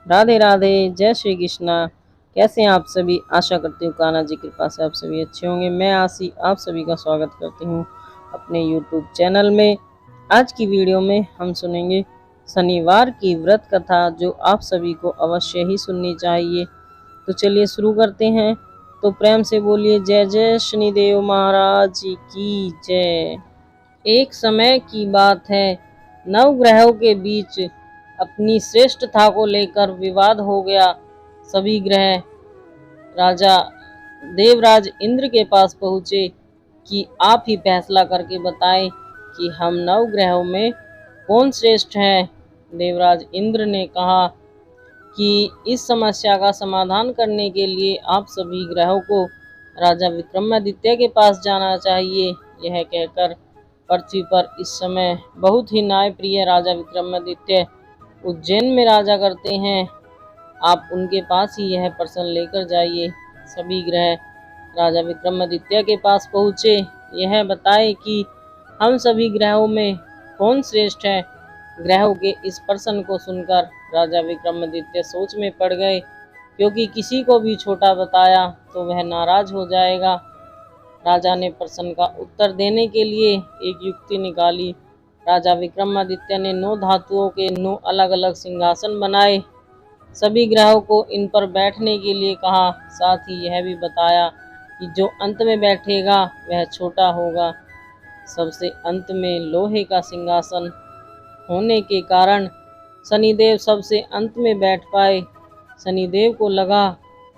राधे राधे, जय श्री कृष्णा। कैसे हैं आप सभी? आशा करती हूँ कान्हा जी की कृपा से आप सभी अच्छे होंगे। मैं आसी आप सभी का स्वागत करती हूँ अपने YouTube चैनल में। आज की वीडियो में हम सुनेंगे शनिवार की व्रत कथा, जो आप सभी को अवश्य ही सुननी चाहिए। तो चलिए शुरू करते हैं। तो प्रेम से बोलिए जय जय शनिदेव महाराज की जय। एक समय की बात है, नवग्रहों के बीच अपनी श्रेष्ठता को लेकर विवाद हो गया। सभी ग्रह राजा देवराज इंद्र के पास पहुँचे कि आप ही फैसला करके बताएं कि हम नवग्रहों में कौन श्रेष्ठ है। देवराज इंद्र ने कहा कि इस समस्या का समाधान करने के लिए आप सभी ग्रहों को राजा विक्रमादित्य के पास जाना चाहिए। यह कहकर पृथ्वी पर इस समय बहुत ही न्यायप्रिय राजा विक्रमादित्य उज्जैन में राजा करते हैं। आप उनके पास ही यह प्रश्न लेकर जाइए। सभी ग्रह राजा विक्रमादित्य के पास पहुँचे। यह बताए कि हम सभी ग्रहों में कौन श्रेष्ठ है। ग्रहों के इस प्रश्न को सुनकर राजा विक्रमादित्य सोच में पड़ गए, क्योंकि किसी को भी छोटा बताया तो वह नाराज हो जाएगा। राजा ने प्रश्न का उत्तर देने के लिए एक युक्ति निकाली। राजा विक्रमादित्य ने 9 धातुओं के 9 अलग अलग सिंहासन बनाए। सभी ग्रहों को इन पर बैठने के लिए कहा। साथ ही यह भी बताया कि जो अंत में बैठेगा वह छोटा होगा। सबसे अंत में लोहे का सिंहासन होने के कारण शनिदेव सबसे अंत में बैठ पाए। शनिदेव को लगा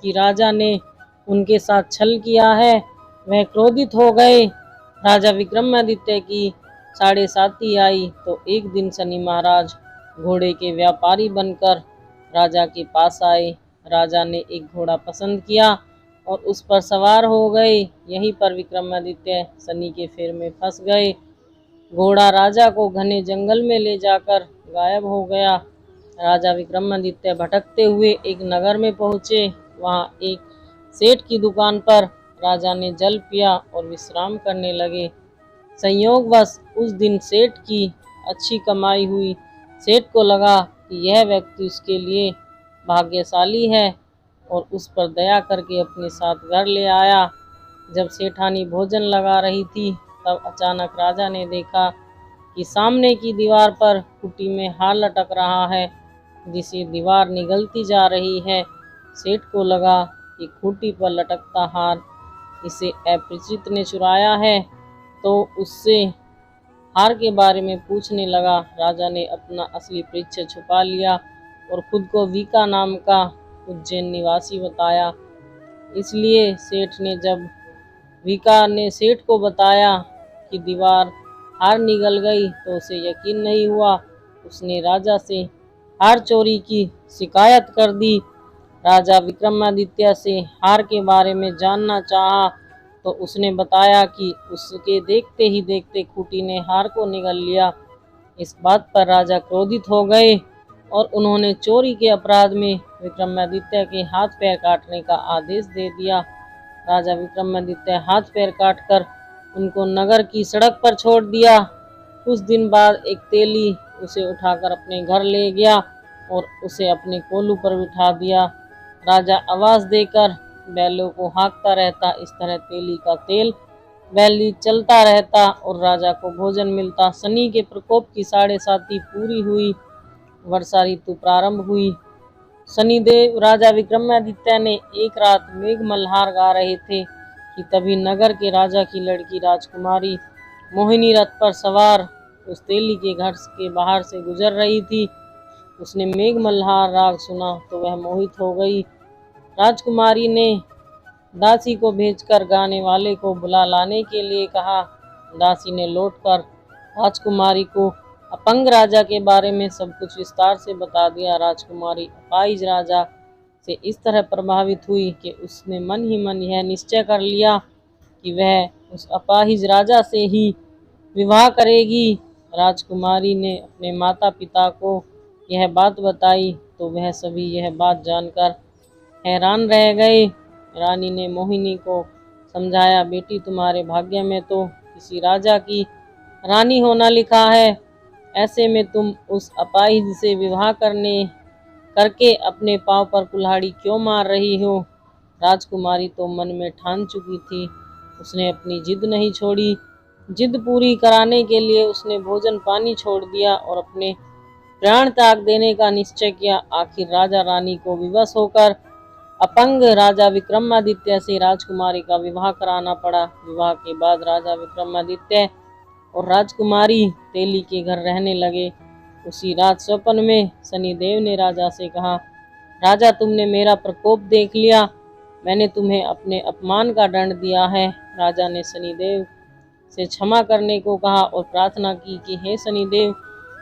कि राजा ने उनके साथ छल किया है। वह क्रोधित हो गए। राजा विक्रमादित्य की 7.5 आई तो एक दिन शनि महाराज घोड़े के व्यापारी बनकर राजा के पास आए। राजा ने एक घोड़ा पसंद किया और उस पर सवार हो गए। यहीं पर विक्रमादित्य शनि के फेर में फंस गए। घोड़ा राजा को घने जंगल में ले जाकर गायब हो गया। राजा विक्रमादित्य भटकते हुए एक नगर में पहुंचे। वहां एक सेठ की दुकान पर राजा ने जल पिया और विश्राम करने लगे। संयोगवश उस दिन सेठ की अच्छी कमाई हुई। सेठ को लगा कि यह व्यक्ति उसके लिए भाग्यशाली है और उस पर दया करके अपने साथ घर ले आया। जब सेठानी भोजन लगा रही थी, तब अचानक राजा ने देखा कि सामने की दीवार पर खूंटी में हार लटक रहा है, जिसे दीवार निगलती जा रही है। सेठ को लगा कि खूंटी पर लटकता हार इसे अपरिचित ने चुराया है, तो उससे हार के बारे में पूछने लगा। राजा ने अपना असली परिचय छुपा लिया और खुद को वीका नाम का उज्जैन निवासी बताया। इसलिए सेठ ने जब वीका ने सेठ को बताया कि दीवार हार निगल गई, तो उसे यकीन नहीं हुआ। उसने राजा से हार चोरी की शिकायत कर दी। राजा विक्रमादित्य से हार के बारे में जानना चाहा तो उसने बताया कि उसके देखते ही देखते खूंटी ने हार को निगल लिया। इस बात पर राजा क्रोधित हो गए और उन्होंने चोरी के अपराध में विक्रमादित्य के हाथ पैर काटने का आदेश दे दिया। राजा विक्रमादित्य हाथ पैर काटकर उनको नगर की सड़क पर छोड़ दिया। कुछ दिन बाद एक तेली उसे उठाकर अपने घर ले गया और उसे अपने कोलू पर बिठा दिया। राजा आवाज देकर बैलों को हाँकता रहता। इस तरह तेली का तेल बैली चलता रहता और राजा को भोजन मिलता। शनि के प्रकोप की 7.5 पूरी हुई। वर्षा ऋतु प्रारंभ हुई। शनिदेव राजा विक्रमादित्य ने एक रात मेघ मल्हार गा रहे थे कि तभी नगर के राजा की लड़की राजकुमारी मोहिनी रथ पर सवार उस तेली के घर के बाहर से गुजर रही थी। उसने मेघ मल्हार राग सुना तो वह मोहित हो गई। राजकुमारी ने दासी को भेजकर गाने वाले को बुला लाने के लिए कहा। दासी ने लौटकर राजकुमारी को अपंग राजा के बारे में सब कुछ विस्तार से बता दिया। राजकुमारी अपाहिज राजा से इस तरह प्रभावित हुई कि उसने मन ही मन यह निश्चय कर लिया कि वह उस अपाहिज राजा से ही विवाह करेगी। राजकुमारी ने अपने माता पिता को यह बात बताई तो वह सभी यह बात जानकर हैरान रह गए। रानी ने मोहिनी को समझाया, बेटी तुम्हारे भाग्य में तो किसी राजा की रानी होना लिखा है, ऐसे में तुम उस अपाहिज से विवाह करके अपने पाँव पर कुल्हाड़ी क्यों मार रही हो। राजकुमारी तो मन में ठान चुकी थी, उसने अपनी जिद नहीं छोड़ी। जिद पूरी कराने के लिए उसने भोजन पानी छोड़ दिया और अपने प्राण त्याग देने का निश्चय किया। आखिर राजा रानी को विवश होकर अपंग राजा विक्रमादित्य से राजकुमारी का विवाह कराना पड़ा। विवाह के बाद राजा विक्रमादित्य और राजकुमारी तेली के घर रहने लगे। उसी रात स्वप्न में शनिदेव ने राजा से कहा, राजा तुमने मेरा प्रकोप देख लिया, मैंने तुम्हें अपने अपमान का दंड दिया है। राजा ने शनिदेव से क्षमा करने को कहा और प्रार्थना की कि हे शनिदेव,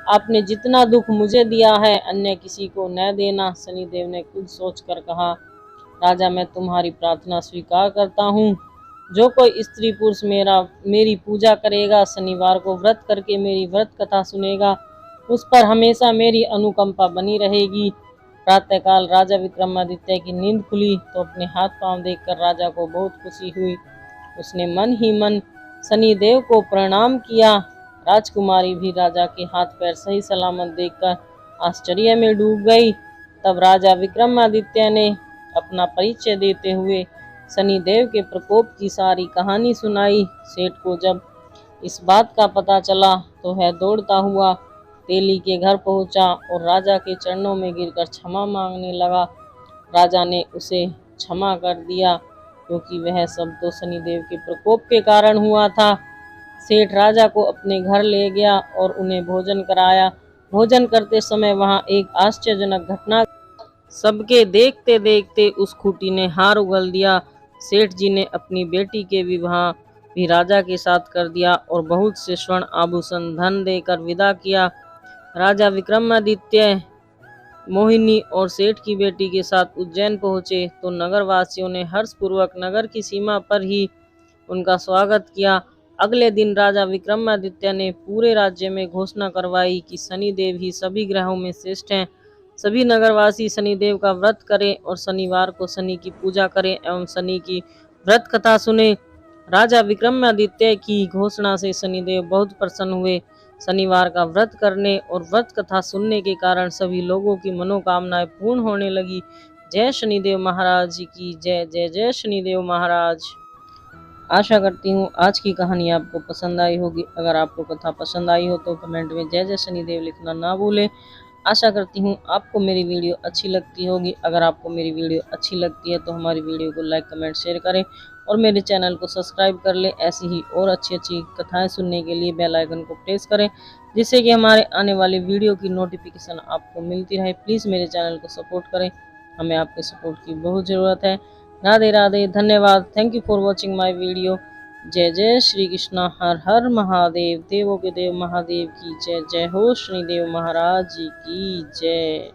आपने जितना दुख मुझे दिया है अन्य किसी को न देना। शनिदेव ने कुछ सोचकर कहा, राजा मैं तुम्हारी प्रार्थना स्वीकार करता हूँ। जो कोई स्त्री पुरुष मेरी पूजा करेगा, शनिवार को व्रत करके मेरी व्रत कथा सुनेगा, उस पर हमेशा मेरी अनुकंपा बनी रहेगी। प्रातःकाल राजा विक्रमादित्य की नींद खुली तो अपने हाथ पांव देखकर राजा को बहुत खुशी हुई। उसने मन ही मन शनिदेव को प्रणाम किया। राजकुमारी भी राजा के हाथ पैर सही सलामत देखकर आश्चर्य में डूब गई। तब राजा विक्रमादित्य ने अपना परिचय देते हुए शनिदेव के प्रकोप की सारी कहानी सुनाई। सेठ को जब इस बात का पता चला तो वह दौड़ता हुआ तेली के घर पहुंचा और राजा के चरणों में गिरकर क्षमा मांगने लगा। राजा ने उसे क्षमा कर दिया क्योंकि वह सब तो शनिदेव के प्रकोप के कारण हुआ था। सेठ राजा को अपने घर ले गया और उन्हें भोजन कराया। भोजन करते समय वहां एक आश्चर्यजनक घटना, सबके देखते देखते उस खूंटी ने हार उगल दिया। सेठ जी ने अपनी बेटी के विवाह भी राजा के साथ कर दिया और बहुत से स्वर्ण आभूषण धन देकर विदा किया। राजा विक्रमादित्य मोहिनी और सेठ की बेटी के साथ उज्जैन पहुंचे तो नगरवासियों ने हर्षपूर्वक नगर की सीमा पर ही उनका स्वागत किया। अगले दिन राजा विक्रमादित्य ने पूरे राज्य में घोषणा करवाई कि शनिदेव ही सभी ग्रहों में श्रेष्ठ हैं। सभी नगरवासी शनिदेव का व्रत करें और शनिवार को शनि की पूजा करें एवं शनि की व्रत कथा सुने। राजा विक्रमादित्य की घोषणा से शनिदेव बहुत प्रसन्न हुए। शनिवार का व्रत करने और व्रत कथा सुनने के कारण सभी लोगों की मनोकामनाएं पूर्ण होने लगी। जय शनिदेव महाराज की जय। जय जय शनिदेव महाराज। आशा करती हूँ आज की कहानी आपको पसंद आई होगी। अगर आपको कथा पसंद आई हो तो कमेंट में जय जय शनिदेव लिखना ना भूलें। आशा करती हूँ आपको मेरी वीडियो अच्छी लगती होगी। अगर आपको मेरी वीडियो अच्छी लगती है तो हमारी वीडियो को लाइक कमेंट शेयर करें और मेरे चैनल को सब्सक्राइब कर लें। ऐसी ही और अच्छी अच्छी कथाएं सुनने के लिए बेल आइकन को प्रेस करें जिससे कि हमारे आने वाले वीडियो की नोटिफिकेशन आपको मिलती रहे। प्लीज़ मेरे चैनल को सपोर्ट करें, हमें आपके सपोर्ट की बहुत ज़रूरत है। राधे राधे, धन्यवाद। Thank you for watching my video. जय जय श्री कृष्णा। हर हर महादेव। देवों के देव महादेव की जय। जय हो शनिदेव महाराज जी की जय।